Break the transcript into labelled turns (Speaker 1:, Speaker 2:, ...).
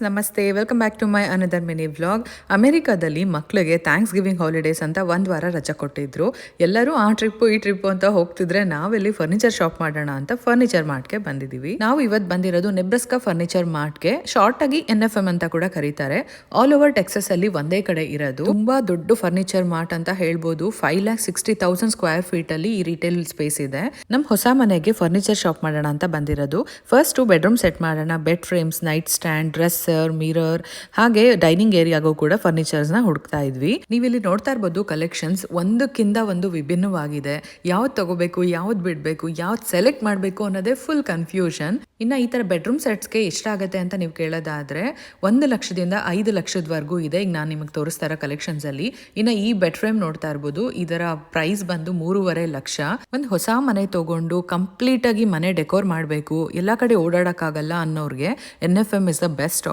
Speaker 1: ನಮಸ್ತೆ, welcome back to my another mini vlog. ಅಮೆರಿಕಾದಲ್ಲಿ ಮಕ್ಕಳಿಗೆ ಥ್ಯಾಂಕ್ಸ್ ಗಿವಿಂಗ್ ಹಾಲಿಡೇಸ್ ಅಂತ ಒಂದು ವಾರ ರಜೆ ಕೊಟ್ಟಿದ್ರು. ಎಲ್ಲರೂ ಆ ಟ್ರಿಪ್ಪು ಈ ಟ್ರಿಪ್ಪು ಅಂತ ಹೋಗ್ತಿದ್ರೆ ನಾವೆಲ್ಲಿ ಫರ್ನಿಚರ್ ಶಾಪ್ ಮಾಡೋಣ ಅಂತ ಫರ್ನಿಚರ್ ಮಾರ್ಟ್ಗೆ ಬಂದಿದ್ದೀವಿ. ನಾವು ಇವತ್ತು ಬಂದಿರೋದು ನೆಬ್ರಾಸ್ಕಾ ಫರ್ನಿಚರ್ ಮಾರ್ಟ್ಗೆ, ಶಾರ್ಟ್ ಆಗಿ NFM ಅಂತ ಕೂಡ ಕರೀತಾರೆ. ಆಲ್ ಓವರ್ ಟೆಕ್ಸಸ್ ಅಲ್ಲಿ ಒಂದೇ ಕಡೆ ಇರೋದು. ತುಂಬಾ ದೊಡ್ಡ ಫರ್ನಿಚರ್ ಮಾರ್ಟ್ ಅಂತ ಹೇಳ್ಬೋದು. 5,60,000 ಸ್ಕ್ವೇರ್ ಫೀಟ್ ಅಲ್ಲಿ ಈ ರಿಟೇಲ್ ಸ್ಪೇಸ್ ಇದೆ. ನಮ್ ಹೊಸ ಮನೆಗೆ ಫರ್ನಿಚರ್ ಶಾಪ್ ಮಾಡೋಣ ಅಂತ ಬಂದಿರೋದು. ಫಸ್ಟ್ 2 ಬೆಡ್ರೂಮ್ ಸೆಟ್ ಮಾಡೋಣ. Bed frames, night stand, dresser, mirror, ಹಾಗೆ ಡೈನಿಂಗ್ ಏರಿಯಾಗೂ ಕೂಡ ಫರ್ನಿಚರ್ಸ್ ನ ಹುಡುಕ್ತಾ ಇದ್ವಿ. ನೀವಿಲ್ಲಿ ನೋಡ್ತಾ ಇರ್ಬೋದು ಕಲೆಕ್ಷನ್ಸ್ ಒಂದಕ್ಕಿಂತ ಒಂದು ವಿಭಿನ್ನವಾಗಿದೆ. ಯಾವ್ದು ತಗೋಬೇಕು, ಯಾವ್ದು ಬಿಡ್ಬೇಕು, ಯಾವ್ದು ಸೆಲೆಕ್ಟ್ ಮಾಡಬೇಕು ಅನ್ನೋದೇ ಫುಲ್ ಕನ್ಫ್ಯೂಷನ್. ಇನ್ನ ಈ ತರ ಬೆಡ್ರೂಮ್ ಸೆಟ್ಸ್ಗೆ ಎಷ್ಟಾಗುತ್ತೆ ಅಂತ ನೀವು ಕೇಳೋದಾದ್ರೆ 1 ಲಕ್ಷದಿಂದ 5 ಲಕ್ಷದವರೆಗೂ ಇದೆ. ಈಗ ನಾನು ನಿಮಗೆ ತೋರಿಸ್ತಾ ಇರೋ ಕಲೆಕ್ಷನ್ಸ್ ಅಲ್ಲಿ. ಇನ್ನ ಈ ಬೆಡ್ ಫ್ರೇಮ್ ನೋಡ್ತಾ ಇರ್ಬೋದು, ಇದರ ಪ್ರೈಸ್ ಬಂದು 3.5 ಲಕ್ಷ. ಒಂದು ಹೊಸ ಮನೆ ತಗೊಂಡು ಕಂಪ್ಲೀಟ್ ಆಗಿ ಮನೆ ಡೆಕೋರ್ ಮಾಡಬೇಕು, ಎಲ್ಲಾ ಕಡೆ ಓಡಾಡಕ್ಕಾಗಲ್ಲ ಅನ್ನೋರ್ಗೆ NFM ಇಸ್ ದ ಬೆಸ್ಟ್